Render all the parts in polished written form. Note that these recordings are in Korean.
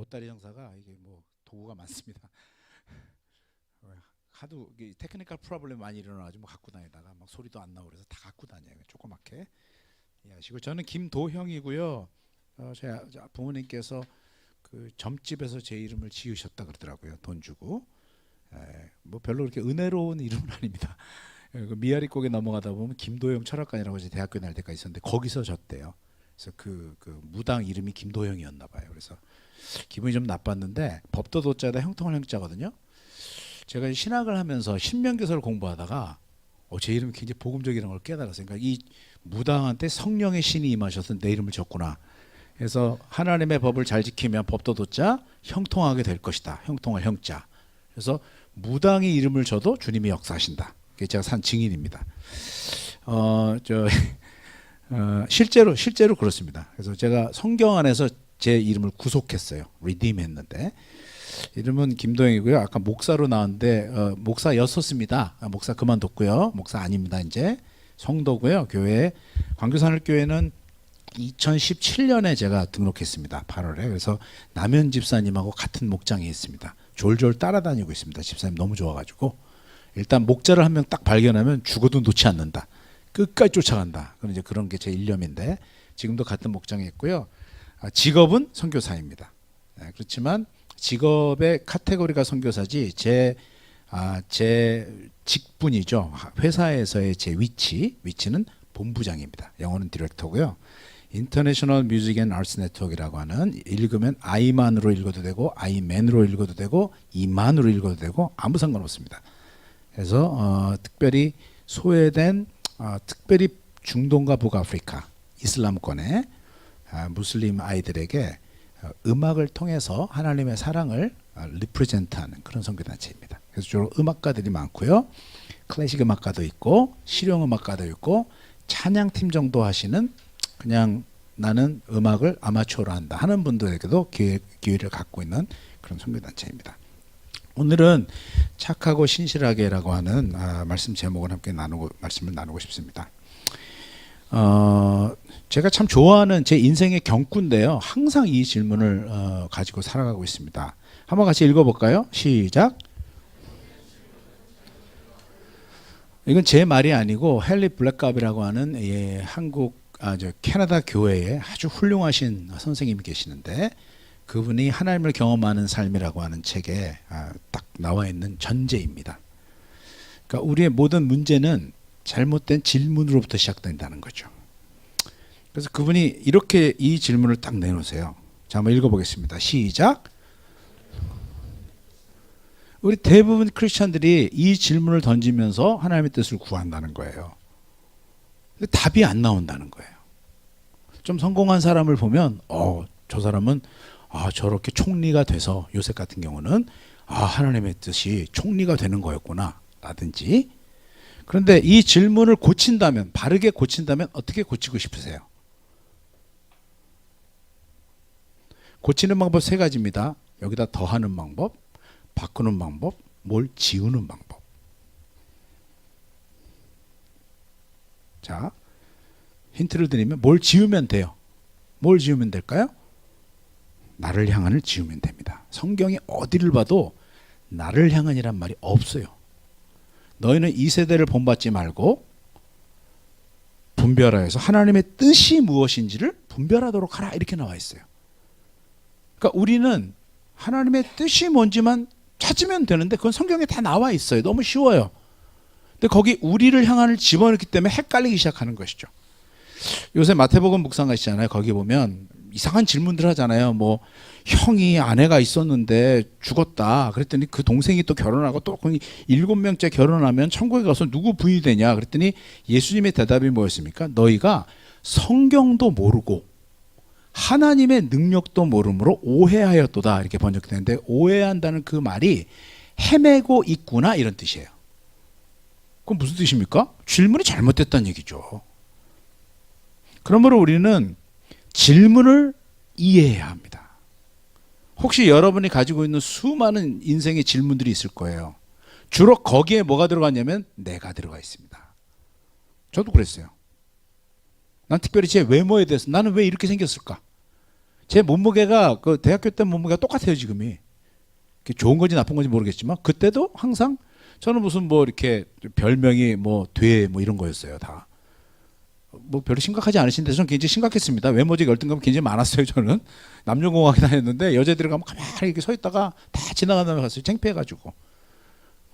보따리 장사가 이게 뭐 도구가 많습니다. 하도 테크니컬 프로블렘 많이 일어나가지고 뭐 갖고 다니다가 막 소리도 안 나고 그래서 다 갖고 다녀요. 조그맣게 이해하시고. 저는 김도형이고요. 제 부모님께서 그 점집에서 제 이름을 지으셨다 그러더라고요. 돈 주고. 뭐 별로 그렇게 은혜로운 이름은 아닙니다. 그 미아리곡에 넘어가다 보면 김도영 철학관이라고 이제 대학교 다닐 때까지 있었는데 거기서 졌대요. 그래서 그 무당 이름이 김도영이었나 봐요. 그래서 기분이 좀 나빴는데 법도 도자에다 형통할 형자거든요. 제가 신학을 하면서 신명기서를 공부하다가 제 이름이 굉장히 복음적이라는 걸 깨달았어요. 그러니까 이 무당한테 성령의 신이 임하셔서 내 이름을 줬구나. 그래서 하나님의 법을 잘 지키면 법도 도자 형통하게 될 것이다. 형통할 형자. 그래서 무당이 이름을 줘도 주님이 역사하신다. 그게 제가 산 증인입니다. 실제로 그렇습니다. 그래서 제가 성경 안에서 제 이름을 구속했어요. 리딤했는데 이름은 김도영이고요. 아까 목사로 나왔는데 목사였었습니다. 목사 그만뒀고요. 목사 아닙니다. 이제 성도고요. 교회 광교산을교회는 2017년에 제가 등록했습니다. 8월에. 그래서 남현 집사님하고 같은 목장에 있습니다. 졸졸 따라다니고 있습니다. 집사님 너무 좋아가지고 일단 목자를 한 명 딱 발견하면 죽어도 놓지 않는다. 끝까지 쫓아간다. 그런 이제 그런 게 제 일념인데 지금도 같은 목장에 있고요. 직업은 선교사입니다. 그렇지만 직업의 카테고리가 선교사지 제 직분이죠. 회사에서의 제 위치는 본부장입니다. 영어는 디렉터고요. 인터내셔널 뮤직 앤 아트스 네트워크라고 하는 읽으면 아이만으로 읽어도 되고 아이맨으로 읽어도 되고 이만으로 읽어도 되고 아무 상관없습니다. 그래서 특별히 소외된 특별히 중동과 북아프리카 이슬람권의 무슬림 아이들에게 음악을 통해서 하나님의 사랑을 리프레젠트하는 그런 선교단체입니다. 그래서 주로 음악가들이 많고요. 클래식 음악가도 있고 실용 음악가도 있고 찬양팀 정도 하시는 그냥 나는 음악을 아마추어로 한다 하는 분들에게도 기회를 갖고 있는 그런 선교단체입니다. 오늘은 착하고 신실하게라고 하는 말씀 제목을 함께 말씀을 나누고 싶습니다. 제가 참 좋아하는 제 인생의 경구인데요. 항상 이 질문을 가지고 살아가고 있습니다. 한번 같이 읽어볼까요? 시작. 이건 제 말이 아니고 헨리 블랙갑이라고 하는 캐나다 교회에 아주 훌륭하신 선생님이 계시는데 그분이 하나님을 경험하는 삶이라고 하는 책에 딱 나와 있는 전제입니다. 그러니까 우리의 모든 문제는 잘못된 질문으로부터 시작된다는 거죠. 그래서 그분이 이렇게 이 질문을 딱 내놓으세요. 자, 한번 읽어보겠습니다. 시작. 우리 대부분 크리스천들이 이 질문을 던지면서 하나님의 뜻을 구한다는 거예요. 근데 답이 안 나온다는 거예요. 좀 성공한 사람을 보면 저 사람은 저렇게 총리가 돼서 요셉 같은 경우는 하나님의 뜻이 총리가 되는 거였구나 라든지. 그런데 이 질문을 고친다면, 바르게 고친다면 어떻게 고치고 싶으세요? 고치는 방법 세 가지입니다. 여기다 더하는 방법, 바꾸는 방법, 뭘 지우는 방법. 자, 힌트를 드리면 뭘 지우면 돼요? 뭘 지우면 될까요? 나를 향한을 지우면 됩니다. 성경이 어디를 봐도 나를 향한이란 말이 없어요. 너희는 이 세대를 본받지 말고 분별하여서 하나님의 뜻이 무엇인지를 분별하도록 하라 이렇게 나와 있어요. 그러니까 우리는 하나님의 뜻이 뭔지만 찾으면 되는데 그건 성경에 다 나와 있어요. 너무 쉬워요. 근데 거기 우리를 향한을 집어넣기 때문에 헷갈리기 시작하는 것이죠. 요새 마태복음 묵상 가시잖아요. 거기 보면 이상한 질문들 하잖아요. 뭐 형이 아내가 있었는데 죽었다. 그랬더니 그 동생이 또 결혼하고 또 7명째 결혼하면 천국에 가서 누구 부인이 되냐. 그랬더니 예수님의 대답이 뭐였습니까? 너희가 성경도 모르고 하나님의 능력도 모름으로 오해하였도다. 이렇게 번역되는데 오해한다는 그 말이 헤매고 있구나 이런 뜻이에요. 그럼 무슨 뜻입니까? 질문이 잘못됐다는 얘기죠. 그러므로 우리는 질문을 이해해야 합니다. 혹시 여러분이 가지고 있는 수많은 인생의 질문들이 있을 거예요. 주로 거기에 뭐가 들어갔냐면 내가 들어가 있습니다. 저도 그랬어요. 난 특별히 제 외모에 대해서 나는 왜 이렇게 생겼을까? 제 몸무게가 그 대학교 때 몸무게가 똑같아요 지금이. 좋은 건지 나쁜 건지 모르겠지만 그때도 항상 저는 무슨 뭐 이렇게 별명이 뭐 돼 뭐 이런 거였어요 다. 뭐 별로 심각하지 않으신데 저는 굉장히 심각했습니다. 외모적 열등감이 굉장히 많았어요. 저는 남녀공학이 다녔는데 여자들이 가면 가만히 이렇게 서 있다가 다 지나간 다음에 갔어요. 창피해가지고.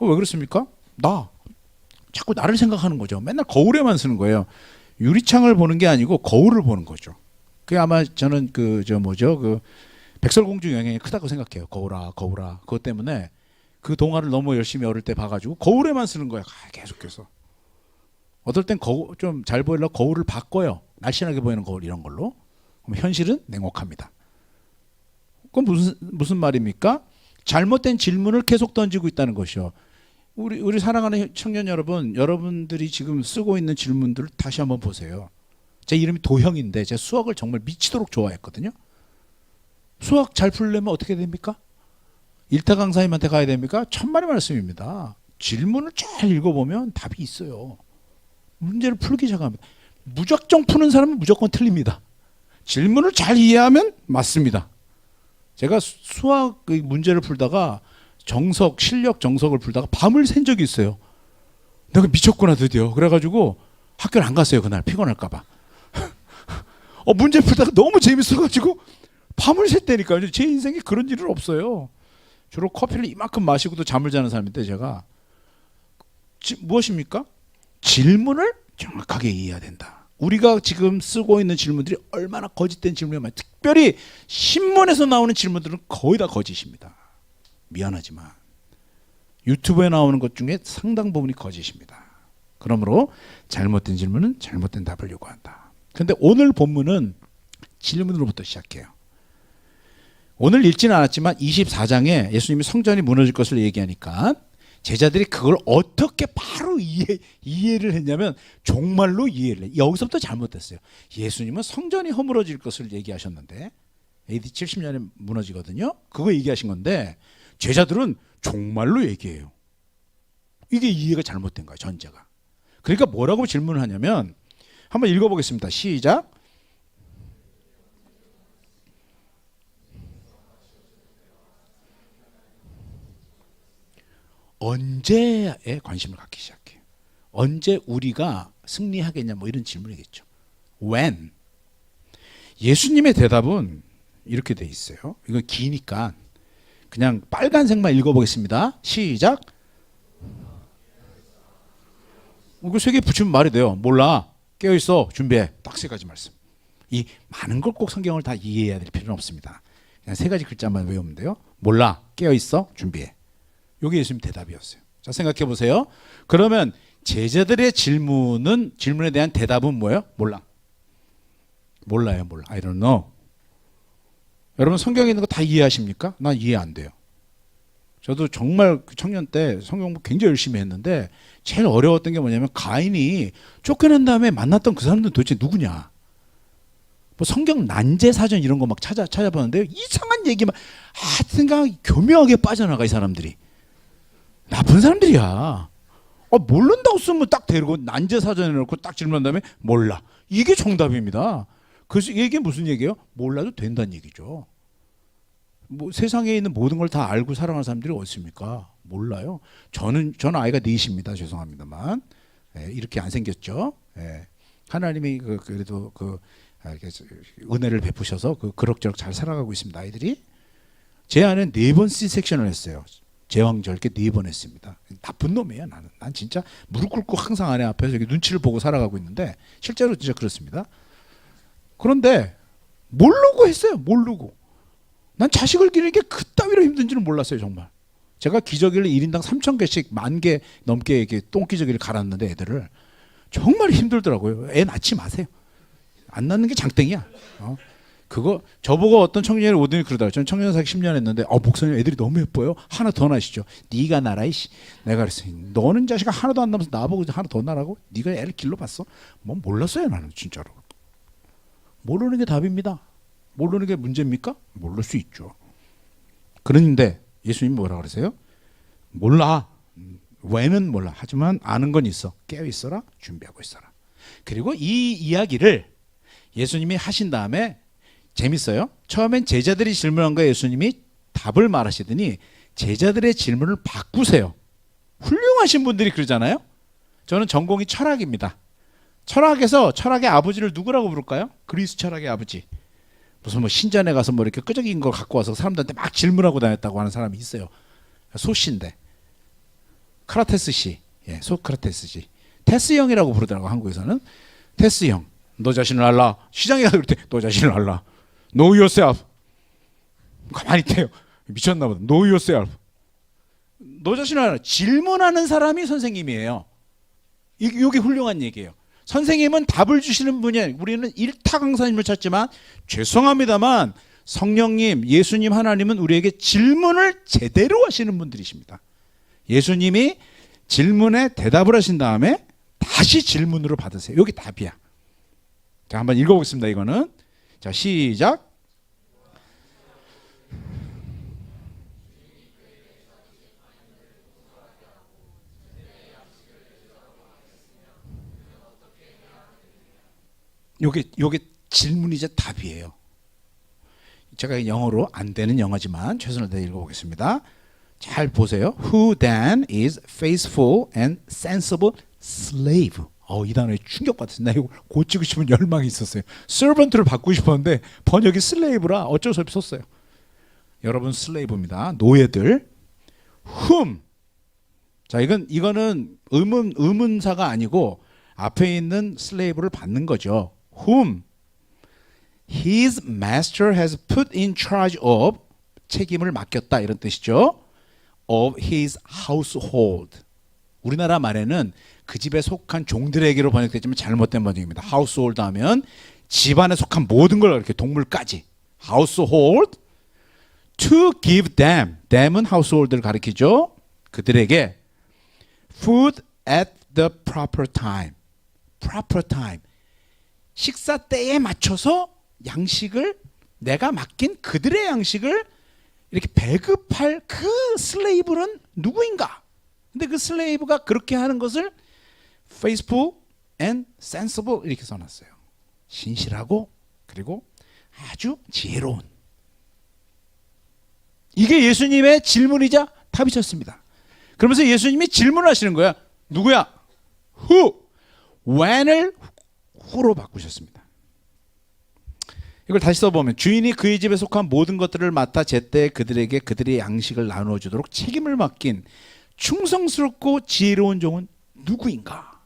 왜 그렇습니까? 나 자꾸 나를 생각하는 거죠. 맨날 거울에만 쓰는 거예요. 유리창을 보는 게 아니고 거울을 보는 거죠. 그게 아마 저는 그 저 뭐죠 그 백설공주 영향이 크다고 생각해요. 거울아 거울아. 그것 때문에 그 동화를 너무 열심히 어릴 때 봐가지고 거울에만 쓰는 거야. 계속해서. 어떨 땐 좀 잘 보이려고 거울을 바꿔요. 날씬하게 보이는 거울 이런 걸로. 그럼 현실은 냉혹합니다. 그건 무슨 말입니까? 잘못된 질문을 계속 던지고 있다는 것이요. 우리 사랑하는 청년 여러분, 여러분들이 지금 쓰고 있는 질문들을 다시 한번 보세요. 제 이름이 도형인데 제가 수학을 정말 미치도록 좋아했거든요. 수학 잘 풀려면 어떻게 됩니까? 일타 강사님한테 가야 됩니까? 천만의 말씀입니다. 질문을 잘 읽어보면 답이 있어요. 문제를 풀기 시작합니다. 무작정 푸는 사람은 무조건 틀립니다. 질문을 잘 이해하면 맞습니다. 제가 수학 문제를 풀다가 실력 정석을 풀다가 밤을 샌 적이 있어요. 내가 미쳤구나 드디어. 그래가지고 학교를 안 갔어요. 그날 피곤할까 봐. 문제 풀다가 너무 재밌어가지고 밤을 샜다니까요. 제 인생에 그런 일은 없어요. 주로 커피를 이만큼 마시고도 잠을 자는 사람인데 제가 무엇입니까? 질문을 정확하게 이해해야 된다. 우리가 지금 쓰고 있는 질문들이 얼마나 거짓된 질문이면 특별히 신문에서 나오는 질문들은 거의 다 거짓입니다. 미안하지만 유튜브에 나오는 것 중에 상당 부분이 거짓입니다. 그러므로 잘못된 질문은 잘못된 답을 요구한다. 그런데 오늘 본문은 질문으로부터 시작해요. 오늘 읽지는 않았지만 24장에 예수님이 성전이 무너질 것을 얘기하니까 제자들이 그걸 어떻게 바로 이해를 했냐면 정말로 이해를 해요. 여기서부터 잘못됐어요. 예수님은 성전이 허물어질 것을 얘기하셨는데 AD 70년에 무너지거든요. 그거 얘기하신 건데 제자들은 정말로 얘기해요. 이게 이해가 잘못된 거예요. 전제가. 그러니까 뭐라고 질문을 하냐면 한번 읽어보겠습니다. 시작. 언제에 관심을 갖기 시작해요. 언제 우리가 승리하겠냐 뭐 이런 질문이겠죠. When. 예수님의 대답은 이렇게 돼 있어요. 이거 기니까 그냥 빨간색만 읽어보겠습니다. 시작. 이거 세 개 붙이면 말이 돼요. 몰라. 깨어있어. 준비해. 딱 세 가지 말씀. 이 많은 걸 꼭 성경을 다 이해해야 될 필요는 없습니다. 그냥 세 가지 글자만 외우면 돼요. 몰라. 깨어있어. 준비해. 이게 예수님 대답이었어요. 자, 생각해 보세요. 그러면 제자들의 질문에 대한 대답은 뭐예요? 몰라. 몰라요. 몰라. I don't know. 여러분 성경에 있는 거 다 이해하십니까? 난 이해 안 돼요. 저도 정말 청년 때 성경 공부 굉장히 열심히 했는데 제일 어려웠던 게 뭐냐면 가인이 쫓겨난 다음에 만났던 그 사람들은 도대체 누구냐. 뭐 성경 난제 사전 이런 거 막 찾아보는데 이상한 얘기만 하여튼간 교묘하게 빠져나가 이 사람들이. 나쁜 사람들이야. 모른다고 쓰면 딱 데리고 난제 사전에 넣고 딱 질문한 다음에 몰라. 이게 정답입니다. 그래서 이게 무슨 얘기예요? 몰라도 된다는 얘기죠. 뭐 세상에 있는 모든 걸 다 알고 살아가는 사람들이 어디 있습니까? 몰라요. 저는 아이가 넷입니다. 죄송합니다만 이렇게 안 생겼죠. 하나님이 그래도 은혜를 베푸셔서 그럭저럭 잘 살아가고 있습니다. 아이들이. 제 아내는 4번 C-섹션을 했어요. 제왕절 이렇게 4번 했습니다. 나쁜 놈이에요. 난 진짜 무릎 꿇고 항상 아내 앞에서 이렇게 눈치를 보고 살아가고 있는데 실제로 진짜 그렇습니다. 그런데 모르고 했어요. 모르고. 난 자식을 기르는 게 그따위로 힘든지는 몰랐어요. 정말. 제가 기저귀를 1인당 3,000개씩 10,000개 넘게 이렇게 똥기저귀를 갈았는데 애들을 정말 힘들더라고요. 애 낳지 마세요. 안 낳는 게 장땡이야. 그거 저보고 어떤 청년이 오더니 그러더라고요. 저는 청년 사기 10년 했는데 목사님 애들이 너무 예뻐요. 하나 더 낳으시죠. 네가 낳아라 이씨. 내가 그랬어요. 너는 자식아 하나도 안 낳으면서 나보고 하나 더 낳으라고? 네가 애를 길러봤어? 뭐 몰랐어요 나는 진짜로. 모르는 게 답입니다. 모르는 게 문제입니까? 모를 수 있죠. 그런데 예수님이 뭐라 그러세요? 몰라. 왜는 몰라. 하지만 아는 건 있어. 깨어 있어라. 준비하고 있어라. 그리고 이 이야기를 예수님이 하신 다음에 재밌어요. 처음엔 제자들이 질문한 거에 예수님이 답을 말하시더니 제자들의 질문을 바꾸세요. 훌륭하신 분들이 그러잖아요. 저는 전공이 철학입니다. 철학에서 철학의 아버지를 누구라고 부를까요? 그리스 철학의 아버지. 무슨 뭐 신전에 가서 뭐 이렇게 끄적인 걸 갖고 와서 사람들한테 막 질문하고 다녔다고 하는 사람이 있어요. 소씨인데. 크라테스 씨. 예, 소크라테스 씨. 테스 형이라고 부르더라고 한국에서는. 테스 형. 너 자신을 알라. 시장에 가서 그럴 때 너 자신을 알라. Know yourself. 가만히 있대요. 미쳤나 보다. Know yourself. 너 자신을 알라. 질문하는 사람이 선생님이에요. 이게 훌륭한 얘기예요. 선생님은 답을 주시는 분이에요. 우리는 일타 강사님을 찾지만 죄송합니다만 성령님, 예수님, 하나님은 우리에게 질문을 제대로 하시는 분들이십니다. 예수님이 질문에 대답을 하신 다음에 다시 질문으로 받으세요. 여기 답이야. 자, 한번 읽어보겠습니다. 이거는. 자, 시작. 요게 질문이자 답이에요. 제가 영어로 안 되는 영어지만 최선을 다해 읽어보겠습니다. 잘 보세요. Who then is faithful and sensible slave? 이 단어에 충격받았어요. 나 이거 고치고 싶은 열망이 있었어요. servant를 바꾸고 싶었는데 번역이 slave라 어쩔 수 없이 썼어요. 여러분 슬레이브입니다. 노예들. whom. 자, 이거는 의문사가 아니고 앞에 있는 슬레이브를 받는 거죠. whom his master has put in charge of, 책임을 맡겼다 이런 뜻이죠. of his household. 우리나라 말에는 그 집에 속한 종들에게로 번역됐지만 잘못된 번역입니다. household 하면 집안에 속한 모든 걸 이렇게 동물까지. household to give them. them은 household를 가리키죠. 그들에게 food at the proper time. proper time. 식사 때에 맞춰서 양식을 내가 맡긴 그들의 양식을 이렇게 배급할 그 슬레이브는 누구인가? 근데 그 슬레이브가 그렇게 하는 것을 faithful and sensible 이렇게 써놨어요. 신실하고 그리고 아주 지혜로운. 이게 예수님의 질문이자 답이셨습니다. 그러면서 예수님이 질문하시는 거야. 누구야? Who? when을 who로 바꾸셨습니다. 이걸 다시 써보면 주인이 그의 집에 속한 모든 것들을 맡아 제때 그들에게 그들의 양식을 나누어 주도록 책임을 맡긴 충성스럽고 지혜로운 종은 누구인가?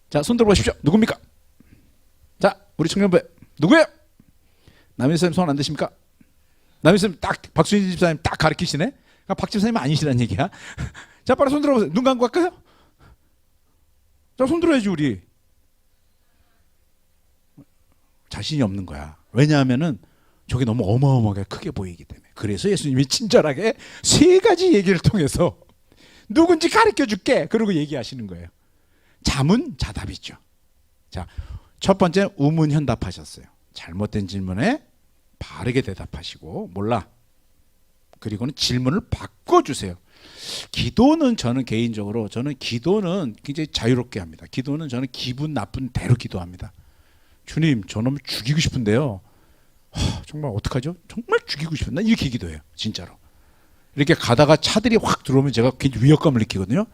자, 손 들어보십시오. 누굽니까? 자, 우리 청년부에 누구예요? 남희 선생님 손 안 드십니까? 남희 선생님 딱 박수진 집사님 딱 가르치시네. 그러니까 박 집사님 아니시란 얘기야. 자, 빨리 손 들어보세요. 눈 감고 갈까요? 자, 손 들어야지 우리. 자신이 없는 거야. 왜냐하면은 저게 너무 어마어마하게 크게 보이기 때문에. 그래서 예수님이 친절하게 세 가지 얘기를 통해서 누군지 가르쳐 줄게. 그러고 얘기하시는 거예요. 자문자답이죠. 자, 첫 번째 우문현답하셨어요. 잘못된 질문에 바르게 대답하시고 몰라. 그리고는 질문을 바꿔주세요. 기도는 저는 개인적으로 기도는 굉장히 자유롭게 합니다. 기도는 저는 기분 나쁜 대로 기도합니다. 주님, 저놈을 죽이고 싶은데요. 정말 어떡하죠? 정말 죽이고 싶은. 난 이렇게 기도해요. 진짜로. 이렇게 가다가 차들이 확 들어오면 제가 굉장히 위협감을 느끼거든요.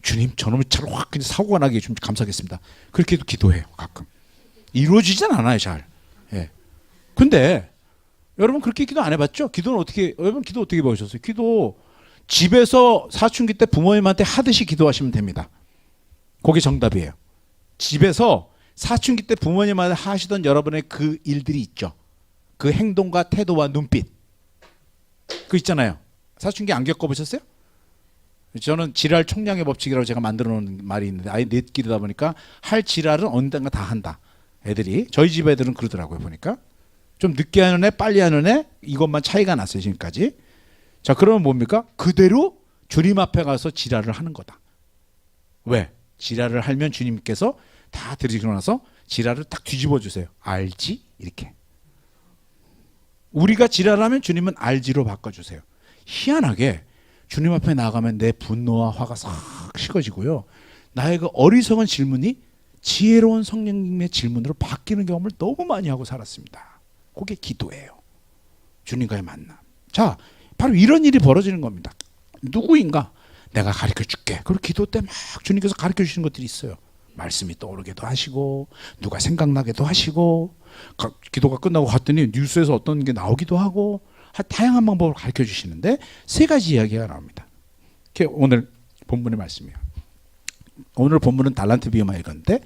주님, 저놈의 차를 확 그냥 사고가 나게 좀 감사하겠습니다. 그렇게도 기도해요. 가끔. 이루어지진 않아요. 잘. 예. 근데 여러분 그렇게 기도 안 해봤죠? 여러분 기도 어떻게 배우셨어요? 기도 집에서 사춘기 때 부모님한테 하듯이 기도하시면 됩니다. 그게 정답이에요. 집에서 사춘기 때 부모님한테 하시던 여러분의 그 일들이 있죠. 그 행동과 태도와 눈빛. 그 있잖아요. 사춘기 안 겪어보셨어요? 저는 지랄 총량의 법칙이라고 제가 만들어 놓은 말이 있는데 아예 넷기르다 보니까 할 지랄은 언젠가 다 한다. 애들이. 저희 집 애들은 그러더라고요. 보니까. 좀 늦게 하는 애, 빨리 하는 애 이것만 차이가 났어요. 지금까지. 자, 그러면 뭡니까? 그대로 주님 앞에 가서 지랄을 하는 거다. 왜? 지랄을 하면 주님께서 다 들으시고 나서 지랄을 딱 뒤집어 주세요. 알지? 이렇게. 우리가 지랄하면 주님은 알지로 바꿔주세요. 희한하게 주님 앞에 나가면 내 분노와 화가 싹 식어지고요. 나의 그 어리석은 질문이 지혜로운 성령님의 질문으로 바뀌는 경험을 너무 많이 하고 살았습니다. 그게 기도예요. 주님과의 만남. 자, 바로 이런 일이 벌어지는 겁니다. 누구인가? 내가 가르쳐 줄게. 그리고 기도 때 막 주님께서 가르쳐 주시는 것들이 있어요. 말씀이 떠오르게도 하시고, 누가 생각나게도 하시고, 기도가 끝나고 갔더니 뉴스에서 어떤 게 나오기도 하고, 다양한 방법을 가르쳐 주시는데 세 가지 이야기가 나옵니다. 오늘 본문의 말씀이에요. 오늘 본문은 달란트 비유만 읽었는데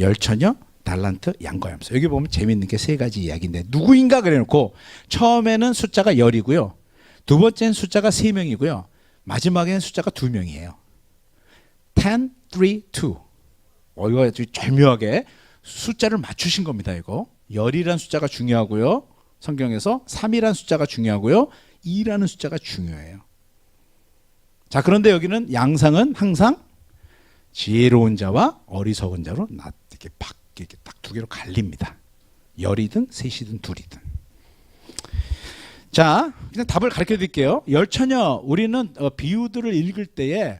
열처녀, 달란트, 양과 염소. 여기 보면 재미있는 게 세 가지 이야기인데 누구인가 그래놓고 처음에는 숫자가 10이고요. 두 번째는 숫자가 3명이고요. 마지막에는 숫자가 2명이에요. 10, 3, 2. 이거 아주 절묘하게 숫자를 맞추신 겁니다. 이거 10이라는 숫자가 중요하고요. 성경에서 3이라는 숫자가 중요하고요. 2라는 숫자가 중요해요. 자, 그런데 여기는 양상은 항상 지혜로운 자와 어리석은 자로 이렇게 딱 두 개로 갈립니다. 10이든 3이든 2이든. 자, 그냥 답을 가르쳐 드릴게요. 열처녀, 우리는 비유들을 읽을 때에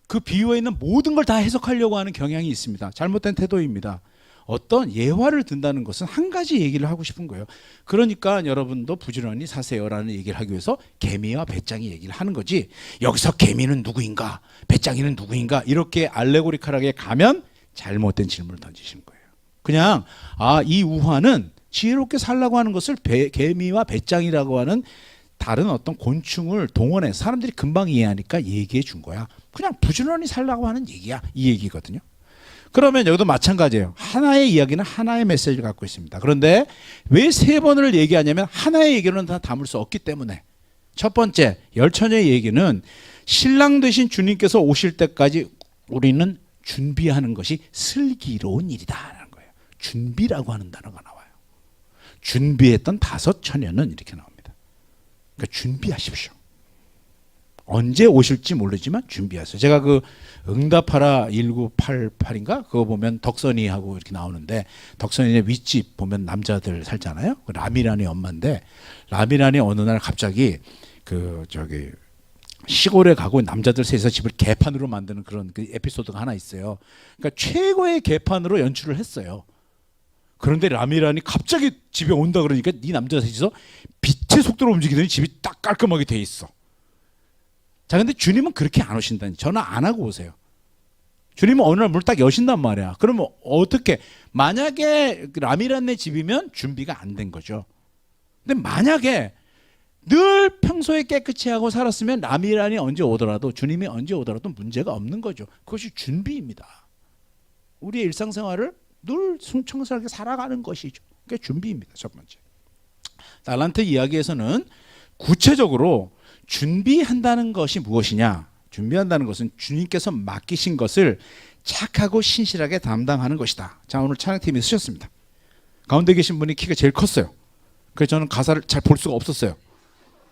그 비유에 있는 모든 걸 다 해석하려고 하는 경향이 있습니다. 잘못된 태도입니다. 어떤 예화를 든다는 것은 한 가지 얘기를 하고 싶은 거예요. 그러니까 여러분도 부지런히 사세요라는 얘기를 하기 위해서 개미와 배짱이 얘기를 하는 거지, 여기서 개미는 누구인가 배짱이는 누구인가 이렇게 알레고리컬하게 가면 잘못된 질문을 던지시는 거예요. 그냥 이 우화는 지혜롭게 살라고 하는 것을 개미와 배짱이라고 하는 다른 어떤 곤충을 동원해 사람들이 금방 이해하니까 얘기해 준 거야. 그냥 부지런히 살라고 하는 얘기야. 이 얘기거든요. 그러면 여기도 마찬가지예요. 하나의 이야기는 하나의 메시지를 갖고 있습니다. 그런데 왜 3번을 얘기하냐면 하나의 얘기로는 다 담을 수 없기 때문에. 첫 번째, 열처녀의 얘기는 신랑 되신 주님께서 오실 때까지 우리는 준비하는 것이 슬기로운 일이다라는 거예요. 준비라고 하는 단어가 나와요. 준비했던 5 처녀는 이렇게 나옵니다. 그러니까 준비하십시오. 언제 오실지 모르지만 준비하세요. 제가 그 응답하라 1988인가 그거 보면 덕선이하고 이렇게 나오는데, 덕선이의 윗집 보면 남자들 살잖아요. 라미란의 엄마인데 라미란이 어느 날 갑자기 시골에 가고 남자들 셋이서 집을 개판으로 만드는 그런 그 에피소드가 하나 있어요. 그러니까 최고의 개판으로 연출을 했어요. 그런데 라미란이 갑자기 집에 온다 그러니까 이 남자 셋이서 빛의 속도로 움직이더니 집이 딱 깔끔하게 돼 있어. 자, 근데 주님은 그렇게 안 오신다니. 전화 안 하고 오세요. 주님은 어느 날 문을 딱 여신단 말이야. 그러면 어떻게, 만약에 라미란네 집이면 준비가 안 된 거죠. 근데 만약에 늘 평소에 깨끗이 하고 살았으면 라미란이 언제 오더라도, 주님이 언제 오더라도 문제가 없는 거죠. 그것이 준비입니다. 우리의 일상생활을 늘 순청스럽게 살아가는 것이죠. 그게 준비입니다. 첫 번째. 달란트 이야기에서는 구체적으로 준비한다는 것이 무엇이냐? 준비한다는 것은 주님께서 맡기신 것을 착하고 신실하게 담당하는 것이다. 자, 오늘 찬양팀이 쓰셨습니다. 가운데 계신 분이 키가 제일 컸어요. 그래서 저는 가사를 잘 볼 수가 없었어요.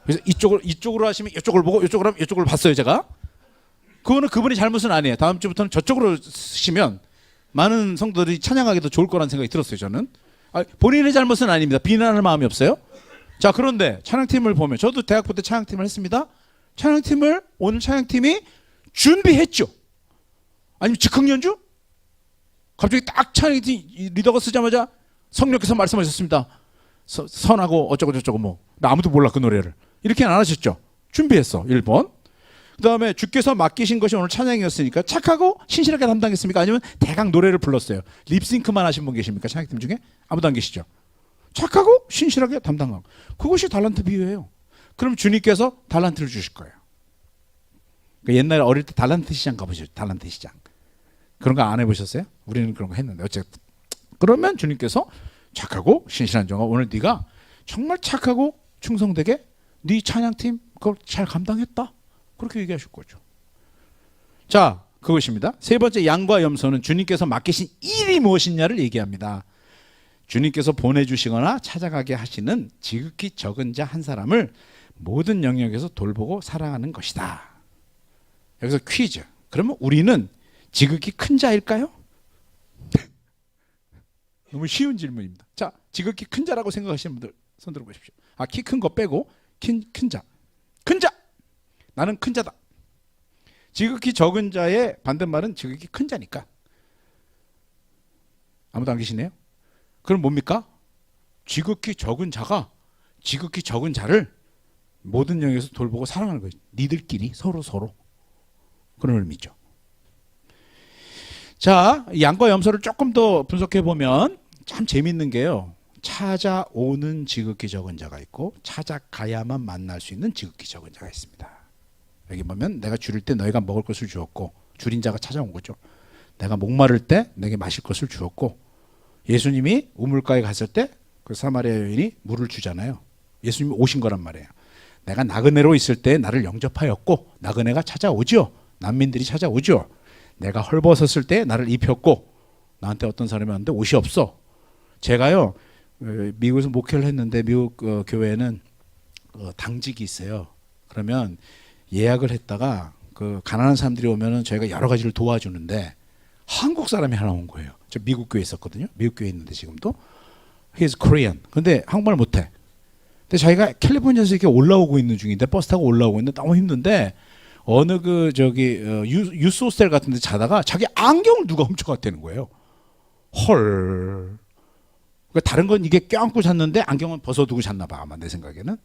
그래서 이쪽으로 하시면 이쪽을 보고, 이쪽으로 하면 이쪽을 봤어요, 제가. 그거는 그분이 잘못은 아니에요. 다음 주부터는 저쪽으로 쓰시면 많은 성도들이 찬양하기도 좋을 거라는 생각이 들었어요, 저는. 본인의 잘못은 아닙니다. 비난할 마음이 없어요. 자, 그런데 찬양팀을 보면, 저도 대학부 때 찬양팀을 했습니다. 오늘 찬양팀이 준비했죠. 아니면 즉흥 연주? 갑자기 딱 찬양팀 리더가 쓰자마자 성령께서 말씀하셨습니다. 선하고 어쩌고 저쩌고 뭐. 나 아무도 몰라 그 노래를. 이렇게는 안 하셨죠. 준비했어. 1번. 그 다음에 주께서 맡기신 것이 오늘 찬양이었으니까 착하고 신실하게 담당했습니까? 아니면 대강 노래를 불렀어요. 립싱크만 하신 분 계십니까? 찬양팀 중에? 아무도 안 계시죠? 착하고 신실하게 담당하고. 그것이 달란트 비유예요. 그럼 주님께서 달란트를 주실 거예요. 그러니까 옛날에 어릴 때 달란트 시장 가보셨죠? 달란트 시장. 그런 거 안 해보셨어요? 우리는 그런 거 했는데 어쨌든. 그러면 주님께서 착하고 신실한 종아, 오늘 네가 정말 착하고 충성되게 네 찬양팀 그걸 잘 감당했다. 그렇게 얘기하실 거죠. 자, 그것입니다. 세 번째, 양과 염소는 주님께서 맡기신 일이 무엇이냐를 얘기합니다. 주님께서 보내주시거나 찾아가게 하시는 지극히 적은 자 한 사람을 모든 영역에서 돌보고 사랑하는 것이다. 여기서 퀴즈. 그러면 우리는 지극히 큰 자일까요? 너무 쉬운 질문입니다. 자, 지극히 큰 자라고 생각하시는 분들 손 들어보십시오. 키 큰 거 빼고 큰 자. 큰 자! 나는 큰 자다. 지극히 적은 자의 반대말은 지극히 큰 자니까. 아무도 안 계시네요? 그럼 뭡니까? 지극히 적은 자가 지극히 적은 자를 모든 영역에서 돌보고 사랑하는 거예요. 니들끼리 서로 그런 의미죠. 자, 양과 염소를 조금 더 분석해 보면 참 재밌는 게요. 찾아오는 지극히 적은 자가 있고 찾아가야만 만날 수 있는 지극히 적은 자가 있습니다. 여기 보면 내가 줄일 때 너희가 먹을 것을 주었고, 줄인 자가 찾아온 거죠. 내가 목마를 때 내게 마실 것을 주었고, 예수님이 우물가에 갔을 때 그 사마리아 여인이 물을 주잖아요. 예수님이 오신 거란 말이에요. 내가 나그네로 있을 때 나를 영접하였고, 나그네가 찾아오죠. 난민들이 찾아오죠. 내가 헐벗었을 때 나를 입혔고, 나한테 어떤 사람이 왔는데 옷이 없어. 제가요, 미국에서 목회를 했는데 미국 교회는 당직이 있어요. 그러면 예약을 했다가 그 가난한 사람들이 오면은 저희가 여러 가지를 도와주는데 한국 사람이 하나 온 거예요. 저 미국 교회에 있었거든요. 미국 교회에 있는데 지금도. He's Korean. 근데 한국말 못해. 근데 자기가 캘리포니아에서 이렇게 올라오고 있는 중인데, 버스 타고 올라오고 있는데 너무 힘든데 어느 그 저기 유스 호스텔 같은 데 자다가 자기 안경을 누가 훔쳐갔다는 거예요. 헐. 그러니까 다른 건 이게 껴안고 잤는데 안경은 벗어두고 잤나 봐, 아마 내 생각에는.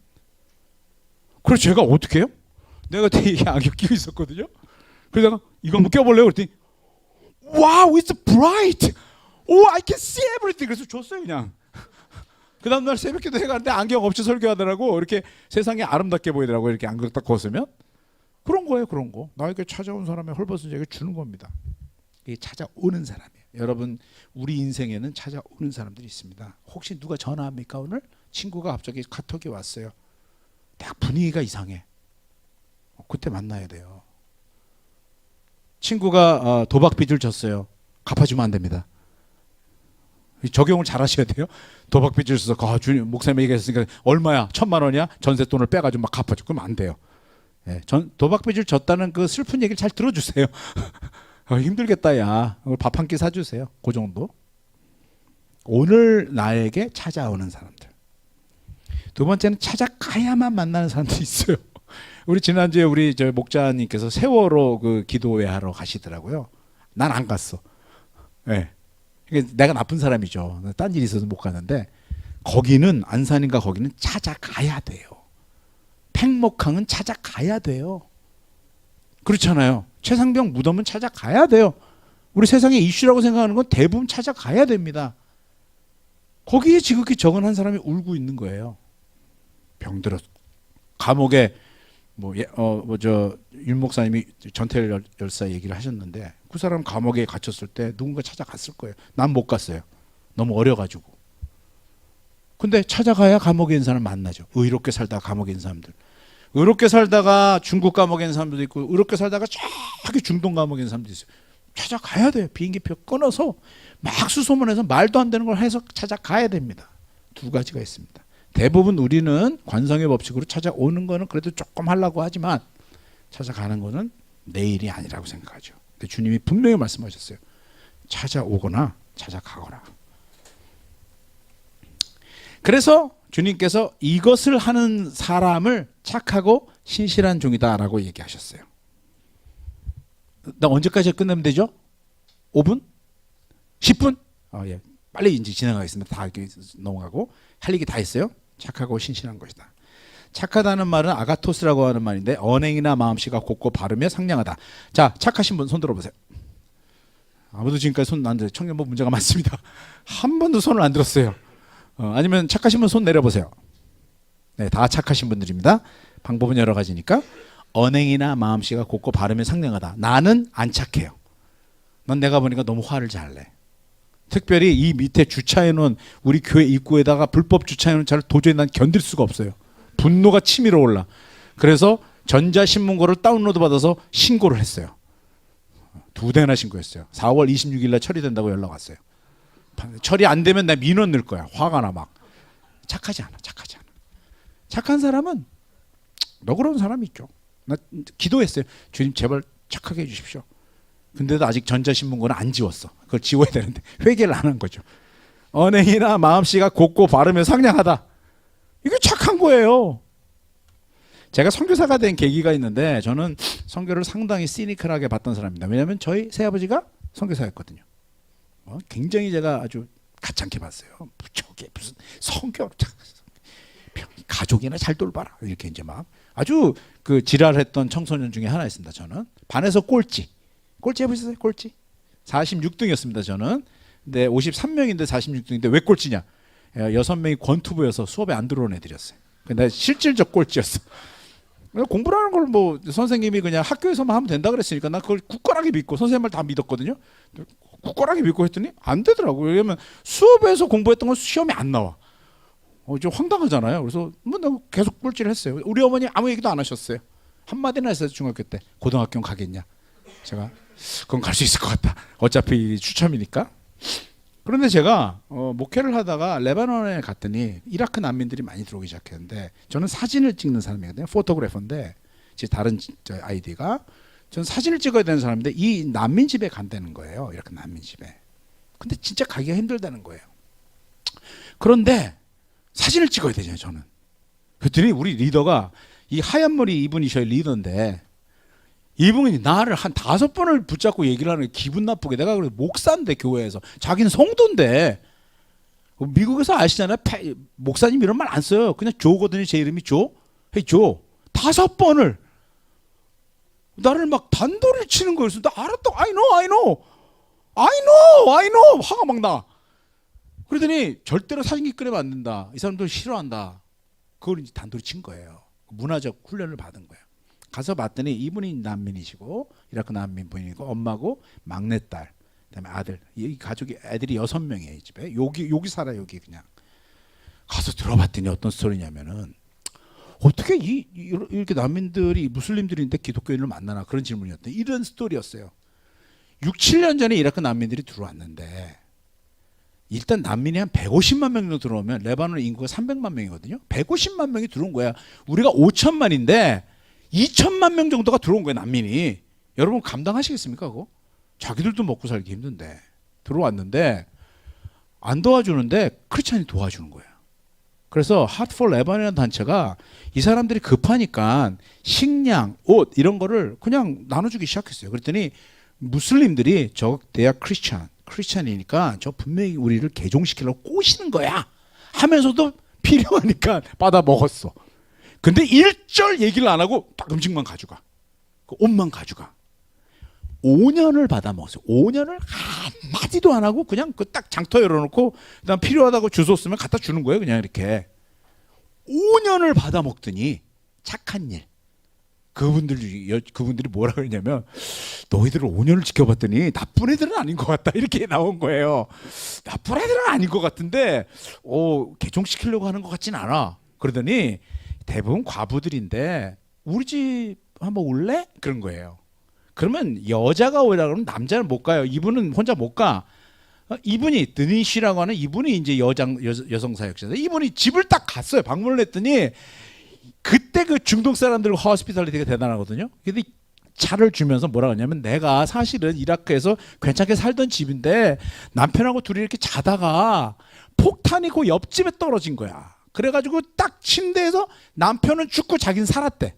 그래서 제가 어떻게 해요? 내가 되게 안경 끼고 있었거든요. 그러다가 이거 한번 껴볼래요? 그랬더니 와우, it's bright. Oh, I can see everything. 그래서 줬어요, 그냥. 그 다음날 새벽기도 해가는데 안경 없이 설교하더라고. 이렇게 세상이 아름답게 보이더라고. 이렇게 안경 딱 벗으면. 그런 거예요, 그런 거. 나에게 찾아온 사람의 헐벗은 자에게 주는 겁니다. 이게 찾아오는 사람이에요. 여러분, 우리 인생에는 찾아오는 사람들이 있습니다. 혹시 누가 전화합니까? 오늘 친구가 갑자기 카톡이 왔어요. 딱 분위기가 이상해. 그때 만나야 돼요. 친구가 도박 빚을 졌어요. 갚아주면 안 됩니다. 적용을 잘 하셔야 돼요. 도박 빚을 져서 주님, 목사님이 얘기했으니까 얼마야? 1,000만 원이야? 전세 돈을 빼가지고 막 갚아줘. 그러면 안 돼요. 예, 도박 빚을 졌다는 그 슬픈 얘기를 잘 들어주세요. 힘들겠다, 야. 밥 한 끼 사주세요. 그 정도. 오늘 나에게 찾아오는 사람들. 두 번째는 찾아가야만 만나는 사람들이 있어요. 우리 지난주에 우리 저 목자님께서 세월호 그 기도회 하러 가시더라고요. 난 안 갔어. 예. 내가 나쁜 사람이죠. 딴 일이 있어서 못 가는데, 거기는 안산인가 거기는 찾아가야 돼요. 팽목항은 찾아가야 돼요. 그렇잖아요. 최상병 무덤은 찾아가야 돼요. 우리 세상의 이슈라고 생각하는 건 대부분 찾아가야 됩니다. 거기에 지극히 적은 한 사람이 울고 있는 거예요. 병들어 감옥에 윤 목사님이 전태열 열사 얘기를 하셨는데, 그 사람 감옥에 갇혔을 때 누군가 찾아갔을 거예요. 난 못 갔어요. 너무 어려가지고. 근데 찾아가야 감옥에 있는 사람 만나죠. 의롭게 살다가 감옥에 있는 사람들. 의롭게 살다가 중국 감옥에 있는 사람들도 있고, 의롭게 살다가 저기 중동 감옥에 있는 사람들도 있어요. 찾아가야 돼요. 비행기표 끊어서 막 수소문해서 말도 안 되는 걸 해서 찾아가야 됩니다. 두 가지가 있습니다. 대부분 우리는 관성의 법칙으로 찾아오는 거는 그래도 조금 하려고 하지만 찾아가는 거는 내일이 아니라고 생각하죠. 근데 주님이 분명히 말씀하셨어요. 찾아오거나 찾아가거나. 그래서 주님께서 이것을 하는 사람을 착하고 신실한 종이다라고 얘기하셨어요. 나 언제까지 끝내면 되죠? 5분? 10분? 예. 빨리 이제 진행하겠습니다. 다 이렇게 넘어가고. 할 얘기 다 했어요. 착하고 신실한 것이다. 착하다는 말은 아가토스라고 하는 말인데, 언행이나 마음씨가 곱고 바르며 상냥하다. 자, 착하신 분 손 들어보세요. 아무도 지금까지 손 안 들어요. 청년부 문제가 많습니다. 한 번도 손을 안 들었어요. 아니면 착하신 분 손 내려보세요. 네, 다 착하신 분들입니다. 방법은 여러 가지니까. 언행이나 마음씨가 곱고 바르며 상냥하다. 나는 안 착해요. 넌 내가 보니까 너무 화를 잘 내. 특별히 이 밑에 주차해놓은 우리 교회 입구에다가 불법 주차해놓은 차를 도저히 난 견딜 수가 없어요. 분노가 치밀어 올라. 그래서 전자신문고를 다운로드 받아서 신고를 했어요. 2대나 신고했어요. 4월 26일 날 처리된다고 연락 왔어요. 처리 안 되면 나 민원 넣을 거야. 화가 나 막. 착하지 않아. 착한 사람은 너그러운 사람이 있죠. 나 기도했어요. 주님 제발 착하게 해주십시오. 근데도 아직 전자신문고는 안 지웠어. 그걸 지워야 되는데 회개를 안 한 거죠. 언행이나 마음씨가 곱고 바르며 상냥하다. 이게 착한 거예요. 제가 선교사가 된 계기가 있는데, 저는 선교를 상당히 시니컬하게 봤던 사람입니다. 왜냐하면 저희 새아버지가 선교사였거든요. 굉장히 제가 아주 가찮게 봤어요. 저게 무슨 성경 가족이나 잘 돌봐라 이렇게 이제 막 아주 그 지랄했던 청소년 중에 하나 있습니다. 저는 반에서 꼴찌 해보셨어요? 꼴찌 46등이었습니다. 저는 근데 53명인데 46등인데 왜 꼴찌냐? 6명이 권투부여서 수업에 안 들어온 애들이었어요. 근데 실질적 꼴찌였어. 공부라는 걸 뭐 선생님이 그냥 학교에서만 하면 된다 그랬으니까 나 그걸 굳건하게 믿고 선생님 말 다 믿었거든요. 굳건하게 믿고 했더니 안 되더라고요. 왜냐면 수업에서 공부했던 건 시험에 안 나와. 좀 황당하잖아요. 그래서 뭐 나 계속 꼴찌를 했어요. 우리 어머니 아무 얘기도 안 하셨어요. 한마디나 했어요. 중학교 때. 고등학교는 가겠냐. 제가 그건 갈 수 있을 것 같다. 어차피 추첨이니까. 그런데 제가 목회를 하다가 레바논에 갔더니 이라크 난민들이 많이 들어오기 시작했는데 저는 사진을 찍는 사람이거든요. 포토그래퍼인데 제 다른 아이디가 저는 사진을 찍어야 되는 사람인데 이 난민 집에 간다는 거예요. 이라크 난민 집에. 근데 진짜 가기가 힘들다는 거예요. 그런데 사진을 찍어야 되잖아요. 저는. 그랬더니 우리 리더가 이 하얀 머리 이분이 저희 리더인데 이분이 나를 한 5번을 붙잡고 얘기를 하는 게 기분 나쁘게. 내가 그래 목사인데 교회에서 자기는 성도인데 미국에서 아시잖아요. 목사님 이런 말 안 써요. 그냥 조거든요. 제 이름이 조. 헤이 조. 5번을 나를 막 단도리를 치는 거였어. 나 알았다. I know. 화가 막 나. 그러더니 절대로 사진기 꺼내면 안 된다. 이 사람들 싫어한다. 그걸 이제 단도리 친 거예요. 문화적 훈련을 받은 거예요. 가서 봤더니 이분이 난민이시고 이라크 난민 분이고 엄마고 막내딸 그다음에 아들 이 가족이 애들이 6명이에요. 이 집에 여기 살아 여기 그냥 가서 들어봤더니 어떤 스토리냐면은 어떻게 이렇게 난민들이 무슬림들인데 기독교인을 만나나 그런 질문이었대. 이런 스토리였어요. 6, 7년 전에 이라크 난민들이 들어왔는데 일단 난민이 한 150만 명 정도 들어오면 레바논 인구가 300만 명이거든요. 150만 명이 들어온 거야. 우리가 5천만인데 2천만 명 정도가 들어온 거예요. 난민이. 여러분 감당하시겠습니까? 그거? 자기들도 먹고 살기 힘든데 들어왔는데 안 도와주는데 크리스찬이 도와주는 거예요. 그래서 Heart for Lebanon이라는 단체가 이 사람들이 급하니까 식량, 옷 이런 거를 그냥 나눠주기 시작했어요. 그랬더니 무슬림들이 they are 크리스찬이니까 저 분명히 우리를 개종시키려고 꼬시는 거야 하면서도 필요하니까 받아 먹었어. 근데 일절 얘기를 안 하고 딱 음식만 가져가. 그 옷만 가져가. 5년을 받아 먹었어요. 5년을 한마디도 안 하고 그냥 그 딱 장터 열어놓고 그다음 필요하다고 주소 쓰면 갖다 주는 거예요. 그냥 이렇게. 5년을 받아 먹더니 착한 일. 그분들이 뭐라 그러냐면 너희들을 5년을 지켜봤더니 나쁜 애들은 아닌 것 같다 이렇게 나온 거예요. 나쁜 애들은 아닌 것 같은데 개종시키려고 하는 것 같진 않아. 그러더니 대부분 과부들인데 우리 집 한번 올래? 그런 거예요. 그러면 여자가 오라 그러면 남자는 못 가요. 이분은 혼자 못 가. 이분이 드니시라고 하는 이분이 이제 여성 사역자인데 이분이 집을 딱 갔어요. 방문을 했더니 그때 그 중동 사람들 호스피탈리티가 대단하거든요. 근데 차를 주면서 뭐라 하냐면 내가 사실은 이라크에서 괜찮게 살던 집인데 남편하고 둘이 이렇게 자다가 폭탄이 그 옆집에 떨어진 거야. 그래가지고 딱 침대에서 남편은 죽고 자기는 살았대.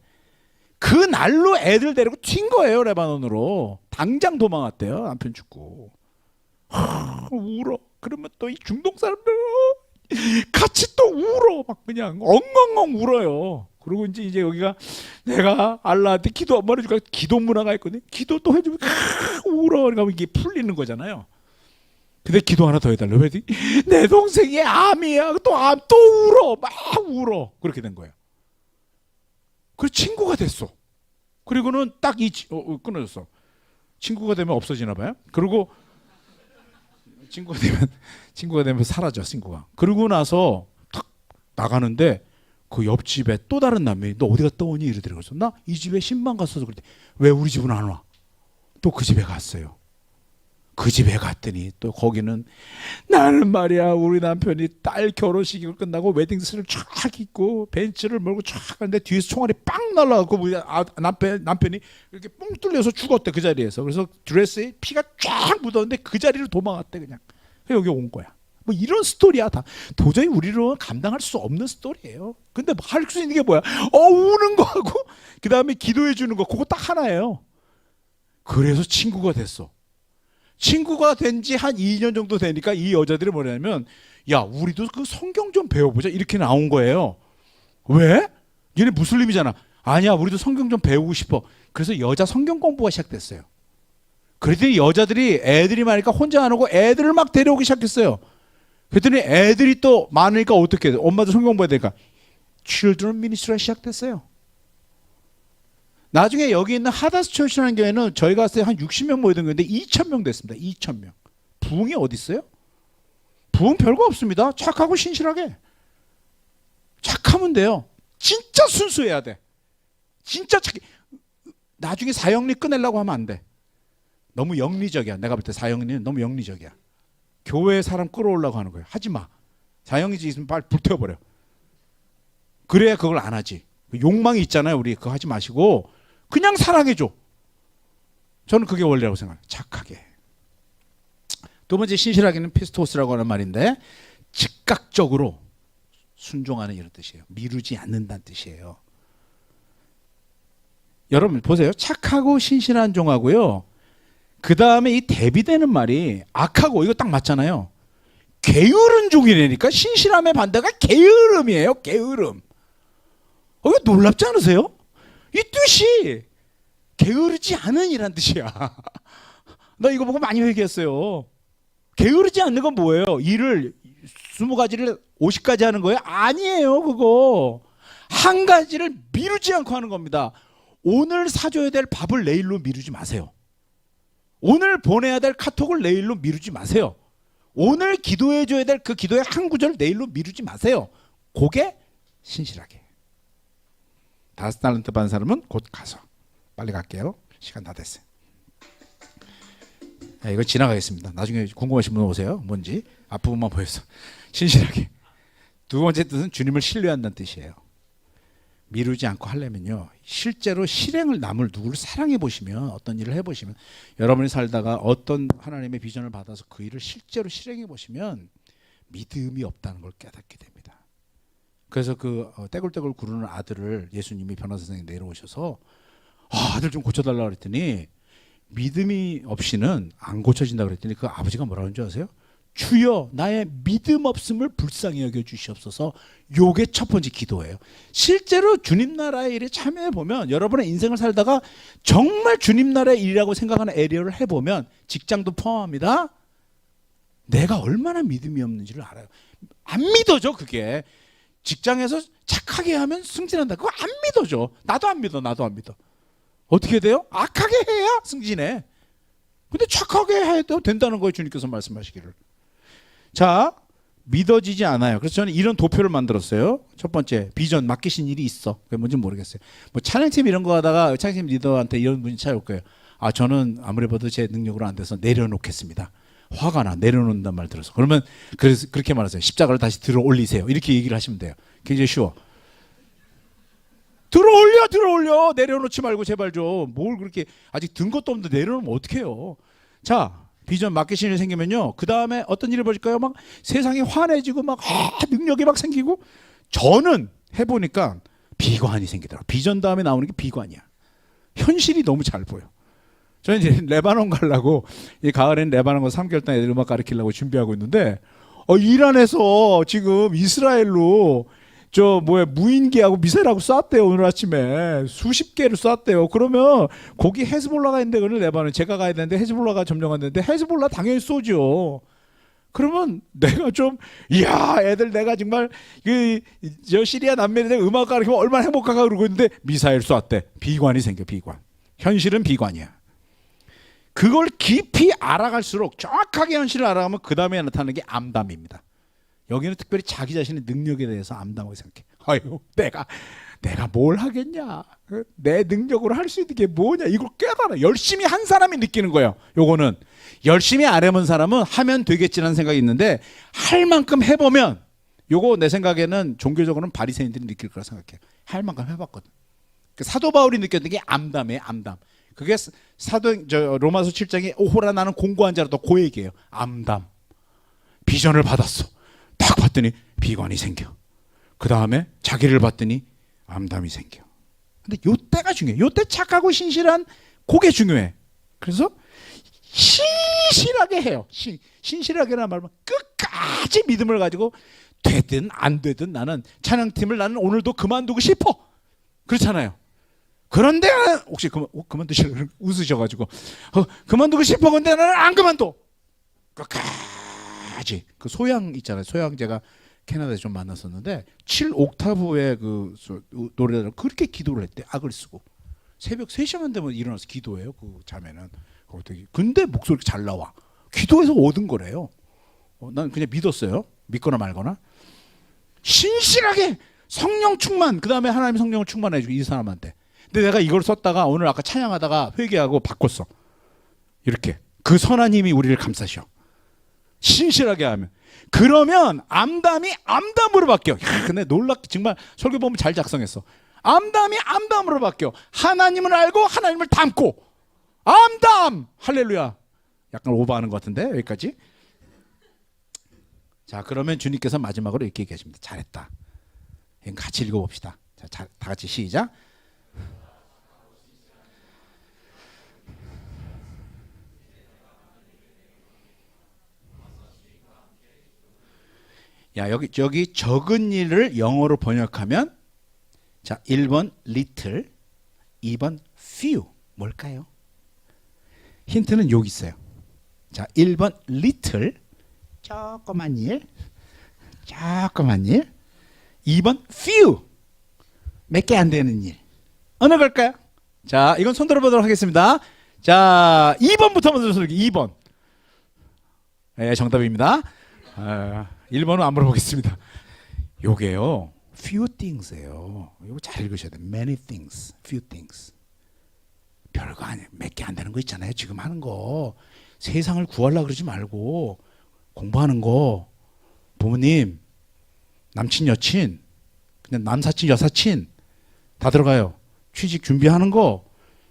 그 날로 애들 데리고 튄 거예요. 레바논으로. 당장 도망갔대요. 남편 죽고. 울어. 그러면 또 이 중동 사람들 같이 또 울어. 막 그냥 엉엉엉 울어요. 그리고 이제 여기가 내가 알라한테 기도 한번 해줄까? 기도 문화가 있거든요. 기도 또 해주면 울어. 그러니까 이게 풀리는 거잖아요. 근데 기도 하나 더 해달라고 했더니 내 동생이 암이야. 또 울어. 막 울어. 그렇게 된 거예요. 그래서 친구가 됐어. 그리고는 딱 끊어졌어. 친구가 되면 없어지나 봐요. 그리고 친구가 되면 사라져. 친구가. 그러고 나서 탁 나가는데 그 옆집에 또 다른 남편이 너 어디 갔다 오니? 이러더라고요. 그래서 나 이 집에 10만 갔어서 그랬더니 왜 우리 집은 안 와? 또 그 집에 갔어요. 그 집에 갔더니 또 거기는 나는 말이야 우리 남편이 딸 결혼식이 끝나고 웨딩스를 쫙 입고 벤츠를 몰고 쫙 가는데 뒤에서 총알이 빵 날라가고 남편이 이렇게 뻥 뚫려서 죽었대. 그 자리에서. 그래서 드레스에 피가 쫙 묻었는데 그 자리로 도망갔대. 그냥 여기 온 거야. 뭐 이런 스토리야. 다 도저히 우리로 감당할 수 없는 스토리예요. 근데 할 수 있는 게 뭐야? 우는 거하고 그 다음에 기도해 주는 거 그거 딱 하나예요. 그래서 친구가 됐어. 친구가 된 지 한 2년 정도 되니까 이 여자들이 뭐냐면, 야, 우리도 그 성경 좀 배워보자, 이렇게 나온 거예요. 왜? 얘네 무슬림이잖아. 아니야, 우리도 성경 좀 배우고 싶어. 그래서 여자 성경 공부가 시작됐어요. 그랬더니 여자들이 애들이 많으니까 혼자 안 오고 애들을 막 데려오기 시작했어요. 그랬더니 애들이 또 많으니까 어떻게 돼? 엄마도 성경 공부해야 되니까 children ministry가 시작됐어요. 나중에 여기 있는 하다스 처치라는 교회는 저희가 갔을 때 한 60명 모이던 건데 2,000명 됐습니다. 2,000명. 부흥이 어디 있어요? 부흥 별거 없습니다. 착하고 신실하게. 착하면 돼요. 진짜 순수해야 돼. 진짜 착해. 나중에 사형리 끊으려고 하면 안 돼. 너무 영리적이야. 내가 볼 때 사형리는 너무 영리적이야. 교회에 사람 끌어오려고 하는 거예요. 하지 마. 사형리지 있으면 빨리 불태워버려. 그래야 그걸 안 하지. 욕망이 있잖아요. 우리 그거 하지 마시고 그냥 사랑해줘. 저는 그게 원리라고 생각해요. 착하게. 두 번째 신실하게는 피스토스라고 하는 말인데 즉각적으로 순종하는 이런 뜻이에요. 미루지 않는다는 뜻이에요. 여러분 보세요. 착하고 신실한 종하고요. 그 다음에 이 대비되는 말이 악하고 이거 딱 맞잖아요. 게으른 종이라니까. 신실함의 반대가 게으름이에요. 게으름. 이거 놀랍지 않으세요? 이 뜻이 게으르지 않은 이란 뜻이야. 나 이거 보고 많이 회개했어요. 게으르지 않는 건 뭐예요? 일을 20가지를 50가지 하는 거예요? 아니에요. 그거 한 가지를 미루지 않고 하는 겁니다. 오늘 사줘야 될 밥을 내일로 미루지 마세요. 오늘 보내야 될 카톡을 내일로 미루지 마세요. 오늘 기도해 줘야 될 그 기도의 한 구절을 내일로 미루지 마세요. 그게 신실하게. 5달란트 받은 사람은 곧 가서. 빨리 갈게요. 시간 다 됐어요. 이거 지나가겠습니다. 나중에 궁금하신 분 오세요. 뭔지 앞부분만 보여서. 신실하게. 두 번째 뜻은 주님을 신뢰한다는 뜻이에요. 미루지 않고 하려면요, 실제로 실행을 남을 누구를 사랑해 보시면, 어떤 일을 해보시면, 여러분이 살다가 어떤 하나님의 비전을 받아서 그 일을 실제로 실행해 보시면 믿음이 없다는 걸 깨닫게 됩니다. 그래서 그 떼굴떼굴 구르는 아들을 예수님이 변호사 선생님 내려오셔서 아들 좀 고쳐달라 그랬더니 믿음이 없이는 안 고쳐진다 그랬더니 그 아버지가 뭐라고 하는지 아세요? 주여 나의 믿음 없음을 불쌍히 여겨 주시옵소서. 요게 첫 번째 기도예요. 실제로 주님 나라의 일에 참여해 보면, 여러분의 인생을 살다가 정말 주님 나라의 일이라고 생각하는 에리어를 해보면, 직장도 포함합니다. 내가 얼마나 믿음이 없는지를 알아요. 안 믿어져. 그게 직장에서 착하게 하면 승진한다. 그거 안 믿어져. 나도 안 믿어. 어떻게 돼요? 악하게 해야 승진해. 근데 착하게 해도 된다는 거예요. 주님께서 말씀하시기를. 자, 믿어지지 않아요. 그래서 저는 이런 도표를 만들었어요. 첫 번째, 비전 맡기신 일이 있어. 그게 뭔지 모르겠어요. 뭐 찬양팀 이런 거 하다가 찬양팀 리더한테 이런 분이 찾아올 거예요. 저는 아무리 봐도 제 능력으로 안 돼서 내려놓겠습니다. 화가 나. 내려놓는단 말 들어서. 그러면 그래서 그렇게 말하세요. 십자가를 다시 들어 올리세요. 이렇게 얘기를 하시면 돼요. 굉장히 쉬워. 들어 올려. 내려놓지 말고 제발 좀. 뭘 그렇게 아직 든 것도 없는데 내려놓으면 어떡해요. 자, 비전 맡기신 일이 생기면요, 그 다음에 어떤 일을 벌일까요? 막 세상이 환해지고 막 능력이 막 생기고. 저는 해보니까 비관이 생기더라고요. 비전 다음에 나오는 게 비관이야. 현실이 너무 잘 보여. 저는 이제 레바논 가려고, 이 가을엔 레바논 거 3개월 동안 애들 음악 가르치려고 준비하고 있는데, 이란에서 지금 이스라엘로 무인기하고 미사일하고 쐈대요. 오늘 아침에 수십 개를 쐈대요. 그러면 거기 헤즈볼라가 있는데, 그걸 레바논 제가 가야 되는데 헤즈볼라가 점령하는데 헤즈볼라 당연히 쏘죠. 그러면 내가 좀, 이야, 애들 내가 정말 저 시리아 남매들 음악 가르치면 얼마나 행복할까 그러고 있는데 미사일 쐈대. 비관이 생겨. 비관. 현실은 비관이야. 그걸 깊이 알아갈수록, 정확하게 현실을 알아가면 그 다음에 나타나는 게 암담입니다. 여기는 특별히 자기 자신의 능력에 대해서 암담하게 생각해. 아유, 내가 뭘 하겠냐? 내 능력으로 할 수 있는 게 뭐냐? 이걸 깨달아. 열심히 한 사람이 느끼는 거예요. 요거는 열심히 안 해본 사람은 하면 되겠지라는 생각이 있는데, 할 만큼 해보면, 요거 내 생각에는 종교적으로는 바리새인들이 느낄 거라 생각해요. 할 만큼 해봤거든. 사도 바울이 느꼈던 게 암담이에요. 암담. 그게 로마서 7장에 오호라 나는 공고한 자로도 그 얘기예요. 암담. 비전을 받았어. 딱 봤더니 비관이 생겨. 그 다음에 자기를 봤더니 암담이 생겨. 근데 요때가 중요해. 요때 착하고 신실한 그게 중요해. 그래서 신실하게 해요. 신실하게라는 말은 끝까지 믿음을 가지고 되든 안 되든 나는 찬양팀을 나는 오늘도 그만두고 싶어. 그렇잖아요. 그런데 혹시 그만두시려고 웃으셔가지고 그만두고 싶어. 근데 나는 안 그만둬. 끝까지. 그 소양 있잖아요. 소양 제가 캐나다에 좀 만났었는데 7옥타브의 그 노래를 그렇게 기도를 했대. 악을 쓰고 새벽 3시간 되면 일어나서 기도해요. 그 자매는. 근데 목소리가 잘 나와. 기도해서 얻은 거래요. 난 그냥 믿었어요. 믿거나 말거나. 신실하게 성령 충만. 그 다음에 하나님 성령을 충만해 주고 이 사람한테. 근데 내가 이걸 썼다가 오늘 아까 찬양하다가 회개하고 바꿨어. 이렇게. 그 선한 힘이 우리를 감싸셔. 신실하게 하면. 그러면 암담이 암담으로 바뀌어. 근데 놀랍게 정말 설교 보면 잘 작성했어. 암담이 암담으로 바뀌어. 하나님을 알고 하나님을 닮고. 암담! 할렐루야. 약간 오버하는 것 같은데 여기까지. 자, 그러면 주님께서 마지막으로 이렇게 얘기하십니다. 잘했다. 같이 읽어봅시다. 자, 다 같이 시작. 야, 여기 적은 일을 영어로 번역하면 자, 1번 little, 2번 few. 뭘까요? 힌트는 여기 있어요. 자, 1번 little, 조그만 일. 2번 few, 몇 개 안 되는 일. 어느 걸까요? 자, 이건 손 들어보도록 하겠습니다. 자, 2번부터 먼저 손들기. 2번. 네, 정답입니다. 1번은 안 물어보겠습니다. 요게요, few things예요. 이거 잘 읽으셔야 돼요. many things, few things. 별거 아니에요. 몇 개 안 되는 거 있잖아요. 지금 하는 거. 세상을 구하려고 그러지 말고 공부하는 거. 부모님, 남친, 여친, 그냥 남사친, 여사친 다 들어가요. 취직 준비하는 거,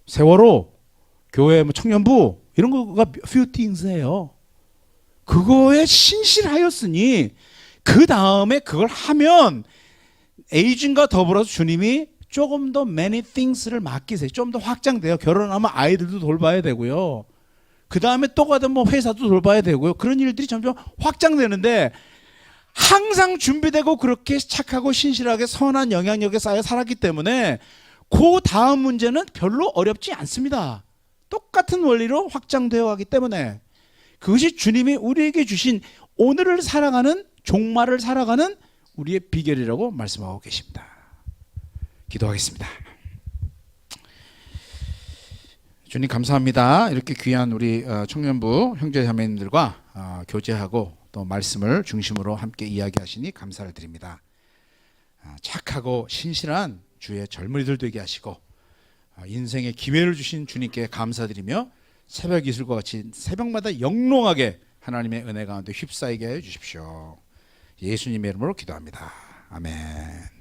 세월호, 교회 뭐 청년부 이런 거가 few things예요. 그거에 신실하였으니 그 다음에 그걸 하면 에이징과 더불어서 주님이 조금 더 many things를 맡기세요. 좀 더 확장돼요. 결혼하면 아이들도 돌봐야 되고요. 그 다음에 또 가든 뭐 회사도 돌봐야 되고요. 그런 일들이 점점 확장되는데 항상 준비되고 그렇게 착하고 신실하게 선한 영향력에 쌓여 살았기 때문에 그 다음 문제는 별로 어렵지 않습니다. 똑같은 원리로 확장되어 가기 때문에 그것이 주님이 우리에게 주신 오늘을 살아가는, 종말을 살아가는 우리의 비결이라고 말씀하고 계십니다. 기도하겠습니다. 주님 감사합니다. 이렇게 귀한 우리 청년부 형제자매님들과 교제하고 또 말씀을 중심으로 함께 이야기하시니 감사를 드립니다. 착하고 신실한 주의 젊은이들 되게 하시고 인생의 기회를 주신 주님께 감사드리며 새벽 이슬과 같이 새벽마다 영롱하게 하나님의 은혜 가운데 휩싸이게 해 주십시오. 예수님의 이름으로 기도합니다. 아멘.